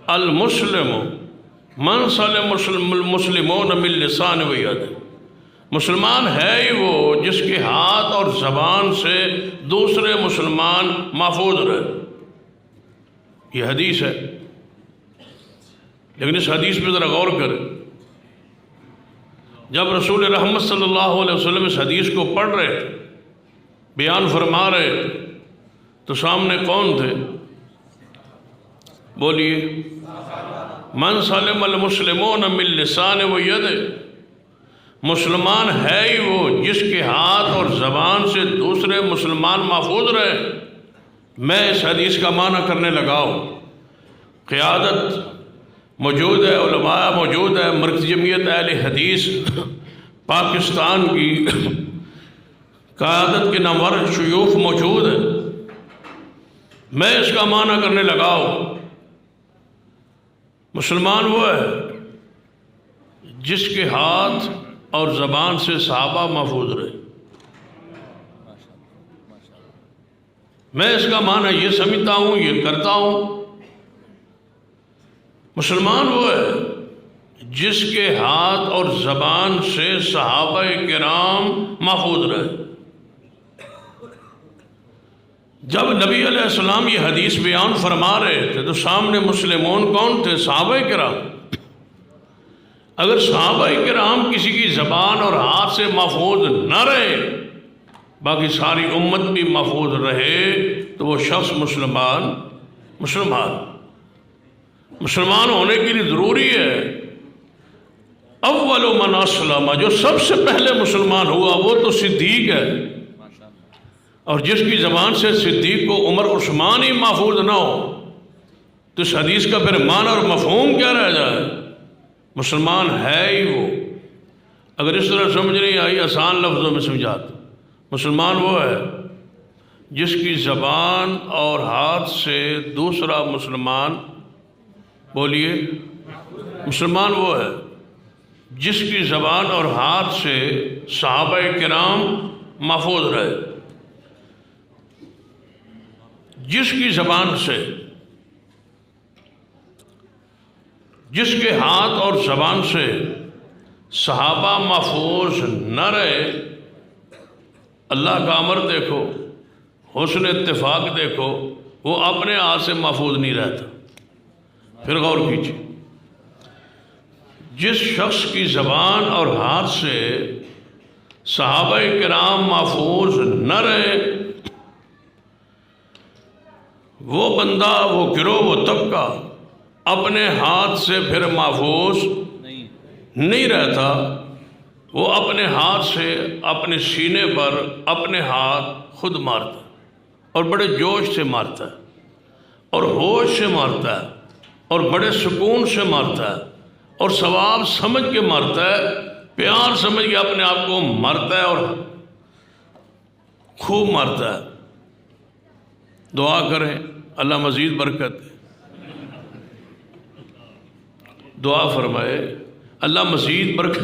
المسلم من سلم المسلمون من لسان و ید، مسلمان ہے ہی وہ جس کے ہاتھ اور زبان سے دوسرے مسلمان محفوظ رہے. یہ حدیث ہے، لیکن اس حدیث پہ ذرا غور کریں. جب رسول رحمت صلی اللہ علیہ وسلم اس حدیث کو پڑھ رہے تھے، بیان فرما رہے تھے، تو سامنے کون تھے؟ بولیے. من سلم المسلمون من لسان و ید، مسلمان ہے ہی وہ جس کے ہاتھ اور زبان سے دوسرے مسلمان محفوظ رہے. میں اس حدیث کا معنی کرنے لگا ہوں. قیادت موجود ہے، علماء موجود ہے، مرکزی جمعیت اہل حدیث پاکستان کی قیادت کے نامور شیوخ موجود ہے. میں اس کا معنی کرنے لگا ہوں. مسلمان وہ ہے جس کے ہاتھ اور زبان سے صحابہ محفوظ رہے. میں اس کا معنی یہ سمجھتا ہوں، یہ کرتا ہوں. مسلمان وہ ہے جس کے ہاتھ اور زبان سے صحابہ کرام محفوظ رہے. جب نبی علیہ السلام یہ حدیث بیان فرما رہے تھے تو سامنے مسلمون کون تھے؟ صحابہ کرام. اگر صحابہ کرام کسی کی زبان اور ہاتھ سے محفوظ نہ رہے، باقی ساری امت بھی محفوظ رہے، تو وہ شخص مسلمان ہونے کے لیے ضروری ہے. اول من اسلم، جو سب سے پہلے مسلمان ہوا وہ تو صدیق ہے. اور جس کی زبان سے صدیق کو عمر عثمان ہی محفوظ نہ ہو تو اس حدیث کا پھر معنی اور مفہوم کیا رہ جائے؟ مسلمان ہے ہی وہ. اگر اس طرح سمجھ نہیں آئی، آسان لفظوں میں سمجھاتا. مسلمان وہ ہے جس کی زبان اور ہاتھ سے دوسرا مسلمان، بولیے. مسلمان وہ ہے جس کی زبان اور ہاتھ سے صحابہ کرام محفوظ رہے. جس کی زبان سے، جس کے ہاتھ اور زبان سے صحابہ محفوظ نہ رہے، اللہ کا امر دیکھو، حسن اتفاق دیکھو، وہ اپنے ہاتھ سے محفوظ نہیں رہتا. پھر غور کیجیے. جس شخص کی زبان اور ہاتھ سے صحابہ کرام محفوظ نہ رہے، وہ بندہ، وہ گروہ، وہ طبقہ اپنے ہاتھ سے پھر محفوظ نہیں رہتا. وہ اپنے ہاتھ سے اپنے سینے پر اپنے ہاتھ خود مارتا ہے، اور بڑے جوش سے مارتا ہے، اور ہوش سے مارتا ہے، اور بڑے سکون سے مارتا ہے، اور ثواب سمجھ کے مارتا ہے، پیار سمجھ کے اپنے آپ کو مارتا ہے، اور خوب مارتا ہے. دعا کریں اللہ مزید برکت دے. دعا فرمائے اللہ مزید برکت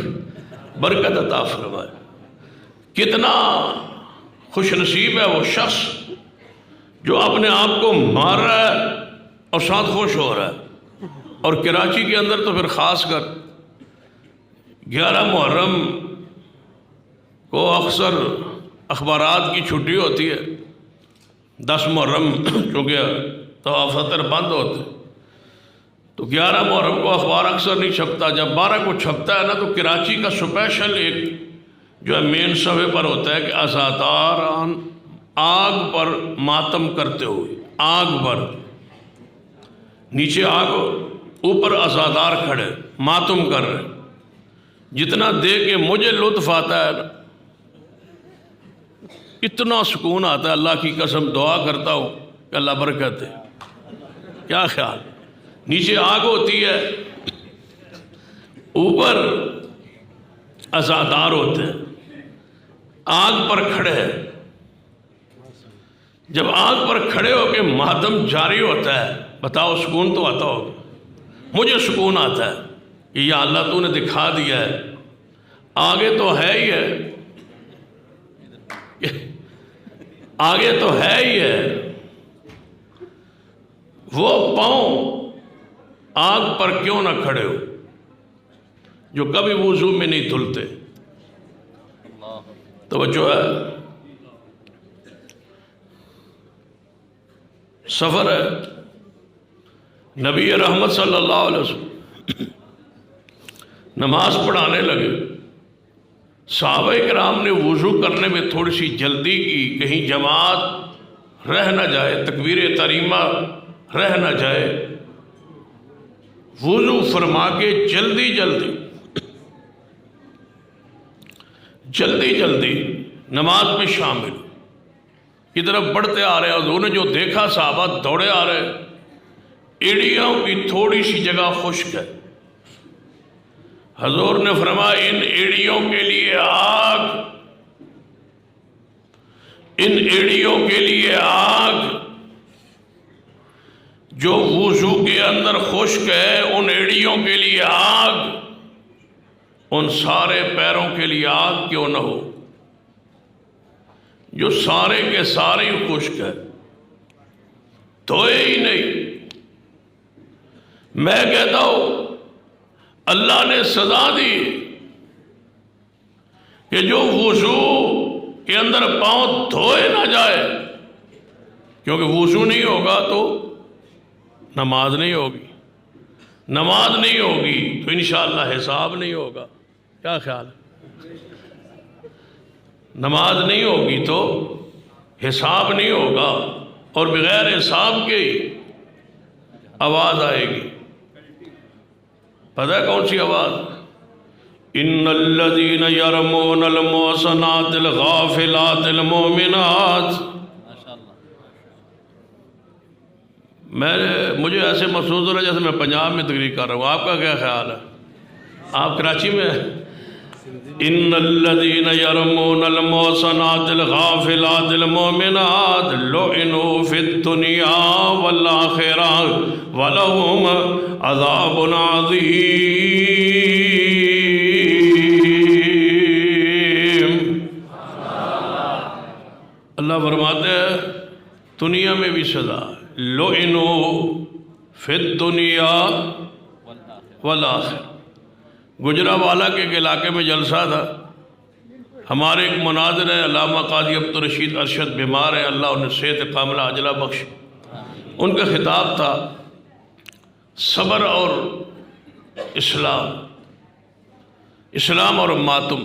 عطا فرمائے. کتنا خوش نصیب ہے وہ شخص جو اپنے آپ کو مار رہا ہے اور ساتھ خوش ہو رہا ہے. اور کراچی کے اندر تو پھر خاص کر 11 محرم کو اکثر اخبارات کی چھٹی ہوتی ہے. 10 محرم چونکہ طواف فطر بند ہوتے، تو 11 محرم کو اخبار اکثر نہیں چھپتا. جب 12 کو چھپتا ہے نا، تو کراچی کا اسپیشل ایک جو ہے مین صفحے پر ہوتا ہے کہ عزاداران آگ پر ماتم کرتے ہوئے. آگ پر، نیچے آگ، اوپر عزادار کھڑے ماتم کر رہے. جتنا دیکھ کے مجھے لطف آتا ہے، اتنا سکون آتا ہے، اللہ کی قسم دعا کرتا ہوں کہ اللہ برکت دے. کیا خیال؟ نیچے آگ ہوتی ہے، اوپر عزادار ہوتے ہیں، آگ پر کھڑے ہیں. جب آگ پر کھڑے ہو کے ماتم جاری ہوتا ہے، بتاؤ سکون تو آتا ہوگا. مجھے سکون آتا ہے کہ یا اللہ تو نے دکھا دیا ہے. آگے تو ہے ہی ہے، آگے تو ہے ہی ہے. وہ پاؤں آگ پر کیوں نہ کھڑے ہو جو کبھی وضو میں نہیں دھلتے. توجہ ہے، سفر ہے. نبی رحمت صلی اللہ علیہ وسلم نماز پڑھانے لگے. صحابہ کرام نے وضو کرنے میں تھوڑی سی جلدی کی، کہیں جماعت رہ نہ جائے، تکبیر تحریمہ رہ نہ جائے. وضو فرما کے جلدی نماز میں شامل کی طرف بڑھتے آ رہے ہیں. حضور نے جو دیکھا صحابہ دوڑے آ رہے، ایڑیوں کی تھوڑی سی جگہ خشک ہے. حضور نے فرمایا ان ایڑیوں کے لیے آگ، ان ایڑیوں کے لیے آگ. جو وضو کے اندر خشک ہے ان ایڑیوں کے لیے آگ، ان سارے پیروں کے لیے آگ کیوں نہ ہو جو سارے کے سارے خشک ہے، دھوئے ہی نہیں. میں کہتا ہوں اللہ نے سزا دی کہ جو وضو کے اندر پاؤں دھوئے نہ جائے، کیونکہ وضو نہیں ہوگا تو نماز نہیں ہوگی، نماز نہیں ہوگی تو انشاءاللہ حساب نہیں ہوگا. کیا خیال ہے؟ نماز نہیں ہوگی تو حساب نہیں ہوگا، اور بغیر حساب کے آواز آئے گی. پتہ ہے کون سی آواز؟ ان الذین یرمون المحصنات الغافلات المؤمنات. مجھے ایسے محسوس ہو رہا ہے جیسے میں پنجاب میں تقریر کر رہا ہوں. آپ کا کیا خیال ہے؟ آپ کراچی میں ہیں؟ ان الذین یرمون المحصنات الغافلات المؤمنات لعنوا فی الدنیا والآخرہ ولہم عذاب عظیم. اللہ فرماتے ہیں دنیا میں بھی سزا، لعنوا فی الدنیا والآخرہ. گجرانوالہ کے ایک علاقے میں جلسہ تھا. ہمارے ایک مناظر ہے علامہ قاضی عبدالرشید ارشد، بیمار ہے، اللہ انہیں صحت کاملہ عاجلہ بخش. ان کا خطاب تھا صبر اور اسلام اور ماتم.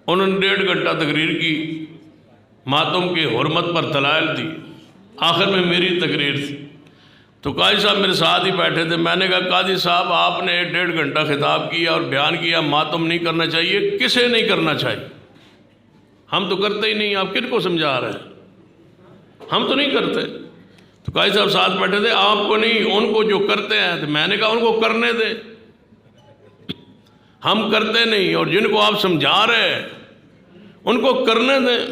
انہوں نے 1.5 گھنٹہ تقریر کی، ماتم کی حرمت پر دلائل دی. آخر میں میری تقریر تھی تو قاضی صاحب میرے ساتھ ہی بیٹھے تھے. میں نے کہا قاضی صاحب آپ نے 1.5 گھنٹہ خطاب کیا اور بیان کیا ماتم نہیں کرنا چاہیے. کسے نہیں کرنا چاہیے؟ ہم تو کرتے ہی نہیں، آپ کن کو سمجھا رہے ہیں؟ ہم تو نہیں کرتے. تو قاضی صاحب ساتھ بیٹھے تھے، آپ کو نہیں ان کو جو کرتے ہیں. تو میں نے کہا ان کو کرنے دیں، ہم کرتے نہیں، اور جن کو آپ سمجھا رہے ہیں ان کو کرنے دیں.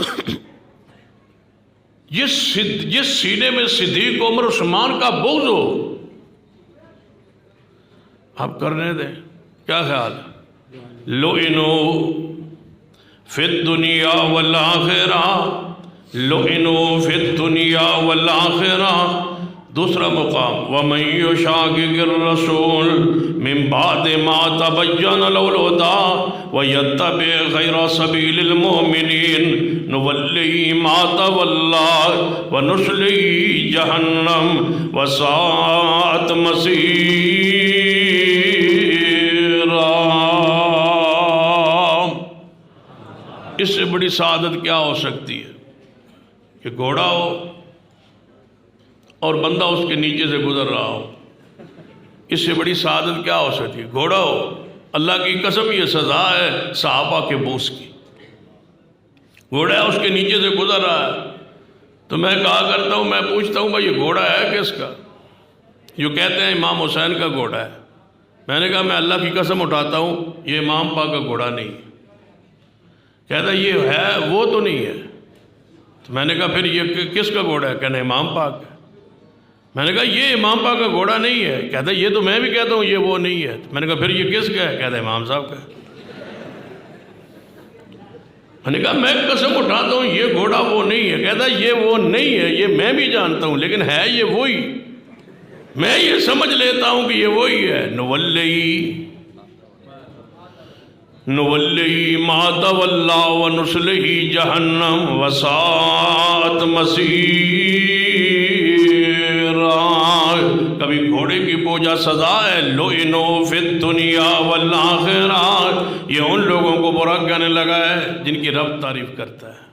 جس سینے میں صدیق عمر عثمان کا بغض ہو آپ کرنے دیں. کیا خیال ہے؟ لعنوا فی الدنیا والآخرہ، لعنوا فی الدنیا والآخرہ. دوسرا مقام وَمَن يُشَاقِقِ الرَّسُولَ مِن بَعْدِ مَا تَبَيَّنَ لَهُ الْهُدَىٰ وَيَتَّبِعْ غَيْرَ سَبِيلِ الْمُؤْمِنِينَ نُوَلِّهِ مَا تَوَلَّىٰ وَنُصْلِهِ جَهَنَّمَ وَسَاءَتْ مَصِيرًا. اس سے بڑی سعادت کیا ہو سکتی ہے کہ گھوڑا ہو اور بندہ اس کے نیچے سے گزر رہا ہو. اس سے بڑی سعادت کیا ہو سکتی ہے؟ گھوڑا ہو. اللہ کی قسم یہ سزا ہے صحابہ کے بوس کی. گھوڑا ہے اس کے نیچے سے گزر رہا ہے تو میں کہا کرتا ہوں، میں پوچھتا ہوں بھائی یہ گھوڑا ہے کس کا؟ جو کہتے ہیں امام حسین کا گھوڑا ہے. میں نے کہا میں اللہ کی قسم اٹھاتا ہوں یہ امام پاک کا گھوڑا نہیں ہے. کہتا یہ ہے وہ تو نہیں ہے. تو میں نے کہا پھر یہ کس کا گھوڑا ہے؟ کہنا امام پاک ہے. میں نے کہا یہ امام پاک کا گھوڑا نہیں ہے. کہتا یہ تو میں بھی کہتا ہوں یہ وہ نہیں ہے. میں نے کہا پھر یہ کس کا ہے؟ کہتا امام صاحب کا ہے. میں نے کہا میں قسم اٹھاتا ہوں یہ گھوڑا وہ نہیں ہے. کہتا یہ وہ نہیں ہے، یہ میں بھی جانتا ہوں، لیکن ہے یہ وہی. میں یہ سمجھ لیتا ہوں کہ یہ وہی ہے، نولی ما تولی ونصلہ جہنم وساءت مصیرا۔ کبھی گھوڑے کی پوجا سزا ہے، لعنوا فی الدنیا والآخرہ، یہ ان لوگوں کو برا کہنے لگا ہے جن کی رب تعریف کرتا ہے۔